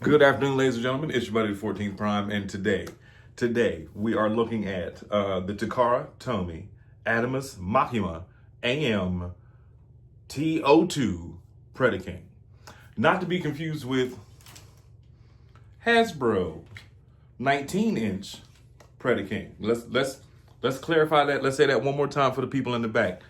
Good afternoon, ladies and gentlemen. It's your buddy, the 14th Prime, and today we are looking at the Takara, Tomy, Adamus, Makima, AM, TO2 Predaking. Not to be confused with Hasbro 19-inch Predaking. Let's clarify that. Let's say that one more time for the people in the back.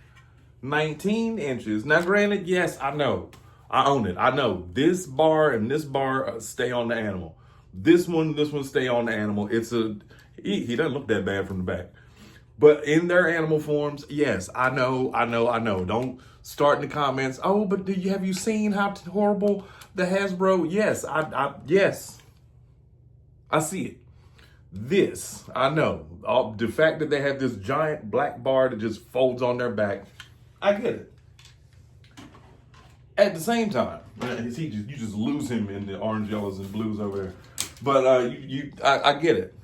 19 inches. Now, granted, yes, I know. I own it. I know this bar and this bar stay on the animal. This one stay on the animal. He doesn't look that bad from the back. But in their animal forms, yes, I know. Don't start in the comments. Oh, but have you seen how horrible the Hasbro? Yes, yes, I see it. This, I know. The fact that they have this giant black bar that just folds on their back, I get it. At the same time, you just lose him in the orange, yellows, and blues over there. But I get it.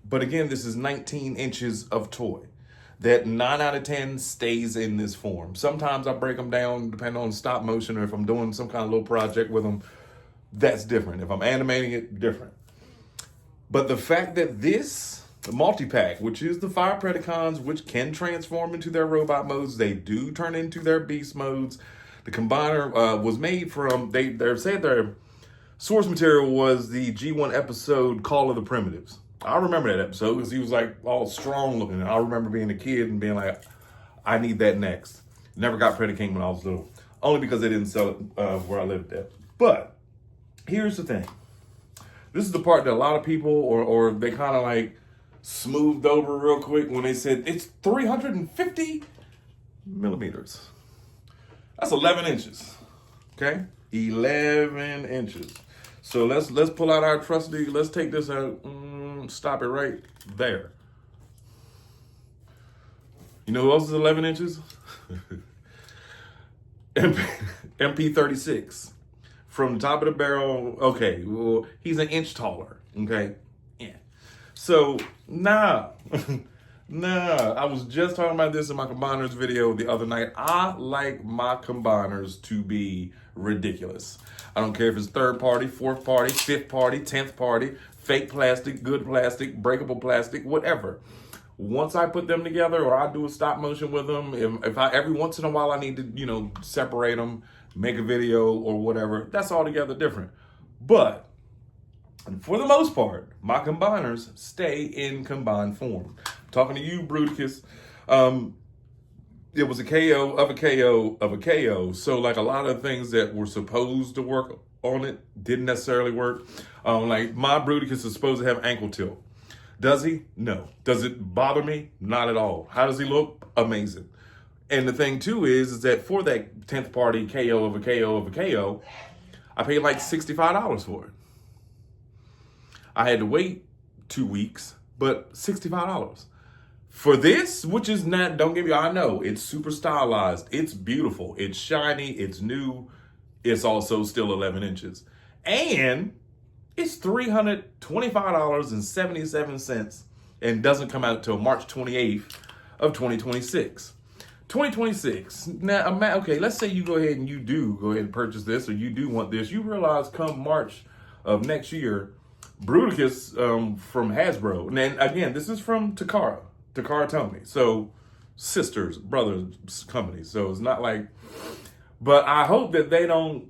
But again, this is 19 inches of toy. That 9 out of 10 stays in this form. Sometimes I break them down depending on stop motion, or if I'm doing some kind of little project with them, that's different. If I'm animating it, different. But the fact that the multi-pack, which is the 5 Predacons, which can transform into their robot modes, they do turn into their beast modes. The combiner was made from, they said their source material was the G1 episode Call of the Primitives. I remember that episode because he was like all strong looking. And I remember being a kid and being like, I need that next. Never got Predaking when I was little. Only because they didn't sell it where I lived at. But here's the thing. This is the part that a lot of people, or they kind of like smoothed over real quick when they said it's 350 millimeters. That's 11 inches, okay? 11 inches. So let's pull out our trusty, let's take this out, stop it right there. You know who else is 11 inches? MP36. From the top of the barrel, okay, well, he's an inch taller, okay? Yeah. So, nah. I was just talking about this in my combiners video the other night. I like my combiners to be ridiculous. I don't care if it's third party, fourth party, fifth party, 10th party, fake plastic, good plastic, breakable plastic, whatever. Once I put them together or I do a stop motion with them, if I every once in a while I need to, separate them, make a video or whatever, that's altogether different. But for the most part, my combiners stay in combined form. Talking to you, Bruticus, it was a KO of a KO of a KO. So like a lot of things that were supposed to work on it didn't necessarily work. Like my Bruticus is supposed to have ankle tilt. Does he? No. Does it bother me? Not at all. How does he look? Amazing. And the thing too is that for that 10th party KO of a KO of a KO, I paid like $65 for it. I had to wait 2 weeks, but $65. For this, which is not, don't get me, I know, it's super stylized, it's beautiful, it's shiny, it's new, it's also still 11 inches. And it's $325.77 and doesn't come out until March 28th of 2026. 2026. Now, okay, let's say you go ahead and purchase this, or you do want this. You realize come March of next year, Bruticus from Hasbro. And then again, this is from Takara Tomy. So sisters, brothers companies. So it's not like, but I hope that they don't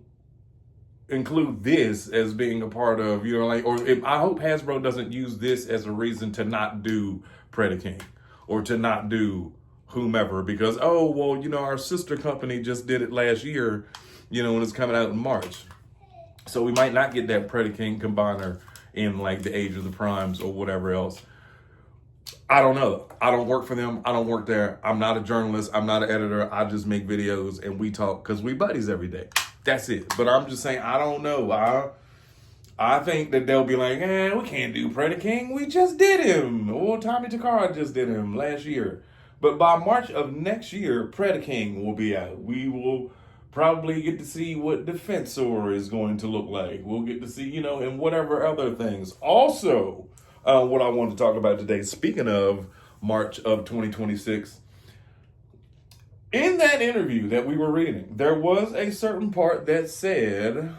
include this as being a part of, I hope Hasbro doesn't use this as a reason to not do Predaking or to not do whomever, because, our sister company just did it last year, when it's coming out in March. So we might not get that Predaking combiner in like the Age of the Primes or whatever else. I don't know. I don't work for them. I don't work there. I'm not a journalist. I'm not an editor. I just make videos and we talk because we buddies every day. That's it. But I'm just saying, I don't know. I think that they'll be like, we can't do Predaking. We just did him. Or Tommy Takara just did him last year. But by March of next year, Predaking will be out. We will probably get to see what Defensor is going to look like. We'll get to see, and whatever other things. Also, what I want to talk about today, speaking of March of 2026, in that interview that we were reading, there was a certain part that said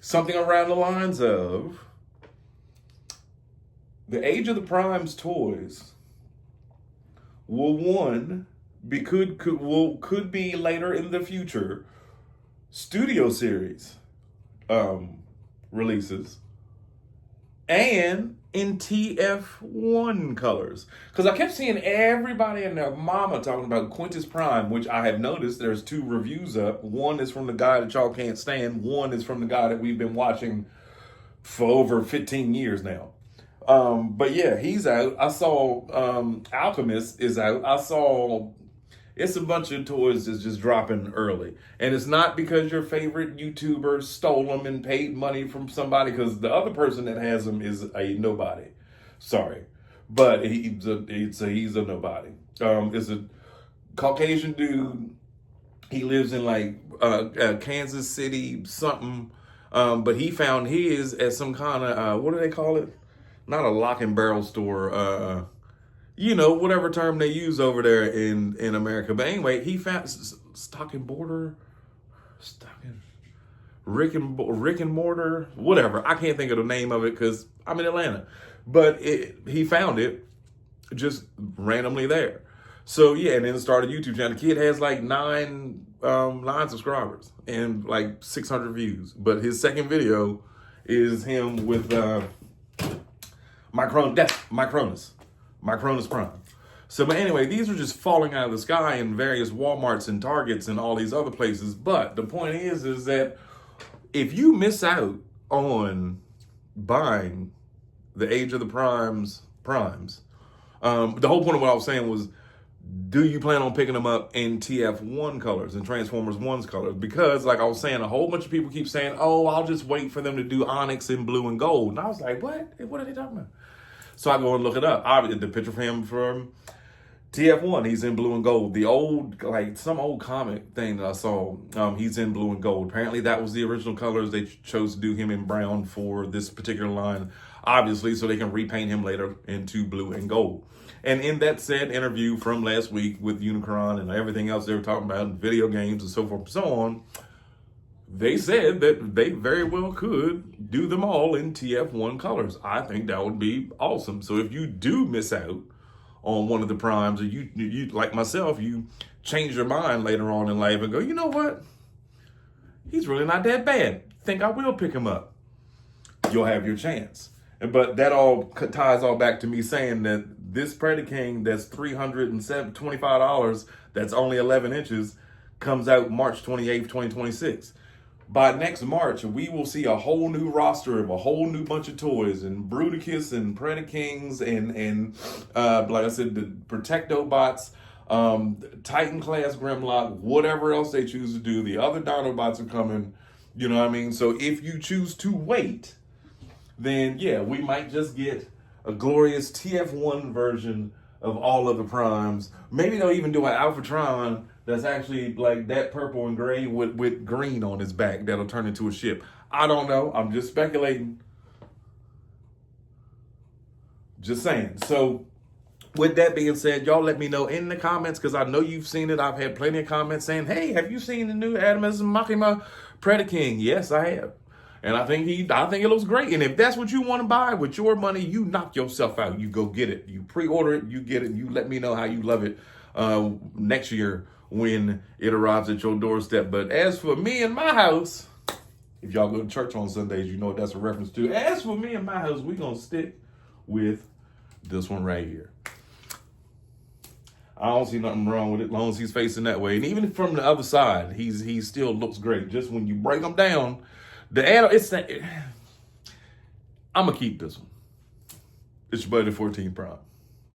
something around the lines of the Age of the Primes toys will could be later in the future studio series releases and in TF1 colors. Because I kept seeing everybody and their mama talking about Quintus Prime, which I have noticed there's 2 reviews up. One is from the guy that y'all can't stand. One is from the guy that we've been watching for over 15 years now. But yeah, he's out. I saw Alchemist is out. I saw it's a bunch of toys that's just dropping early. And it's not because your favorite YouTuber stole them and paid money from somebody, because the other person that has them is a nobody. Sorry. But he's a nobody. It's a Caucasian dude. He lives in like Kansas City something. But he found his at some kind of, what do they call it? Not a lock and barrel store, whatever term they use over there in America. But anyway, he found Rick and Mortar, whatever. I can't think of the name of it because I'm in Atlanta. But he found it just randomly there. So yeah, and then started a YouTube channel. The kid has like 9 subscribers and like 600 views. But his second video is him with Micronus Prime. So, but anyway, these are just falling out of the sky in various Walmarts and Targets and all these other places. But the point is that if you miss out on buying the Age of the Primes, the whole point of what I was saying was, do you plan on picking them up in TF1 colors and Transformers 1's colors? Because, like I was saying, a whole bunch of people keep saying, oh, I'll just wait for them to do Onyx in blue and gold. And I was like, what? What are they talking about? So I go and look it up. The picture for him from TF1, he's in blue and gold. The old, like some old comic thing that I saw, he's in blue and gold. Apparently that was the original colors. They chose to do him in brown for this particular line, obviously, so they can repaint him later into blue and gold. And in that said interview from last week with Unicron and everything else they were talking about, video games and so forth and so on, they said that they very well could do them all in TF1 colors. I think that would be awesome. So if you do miss out on one of the primes, or you like myself, you change your mind later on in life and go, you know what? He's really not that bad. Think I will pick him up. You'll have your chance. But that all ties all back to me saying that this Predaking that's $325, that's only 11 inches, comes out March 28th, 2026. By next March, we will see a whole new roster of a whole new bunch of toys, and Bruticus and Predakings and like I said, the Protectobots, Titan class Grimlock, whatever else they choose to do. The other Dinobots are coming, you know what I mean? So if you choose to wait, then yeah, we might just get a glorious TF1 version of all of the primes. Maybe they'll even do an Alphatron that's actually like that purple and gray with green on his back that'll turn into a ship. I don't know. I'm just speculating. Just saying. So with that being said, y'all let me know in the comments, because I know you've seen it. I've had plenty of comments saying, hey, have you seen the new Adamus Machina Predaking? Yes, I have. And I think it looks great. And if that's what you want to buy with your money, you knock yourself out. You go get it. You pre-order it. You get it. You let me know how you love it next year when it arrives at your doorstep. But as for me and my house, if y'all go to church on Sundays, you know what that's a reference to. As for me and my house, we're going to stick with this one right here. I don't see nothing wrong with it as long as he's facing that way. And even from the other side, he still looks great. Just when you break him down, I'm going to keep this one. It's your buddy 14 Prime.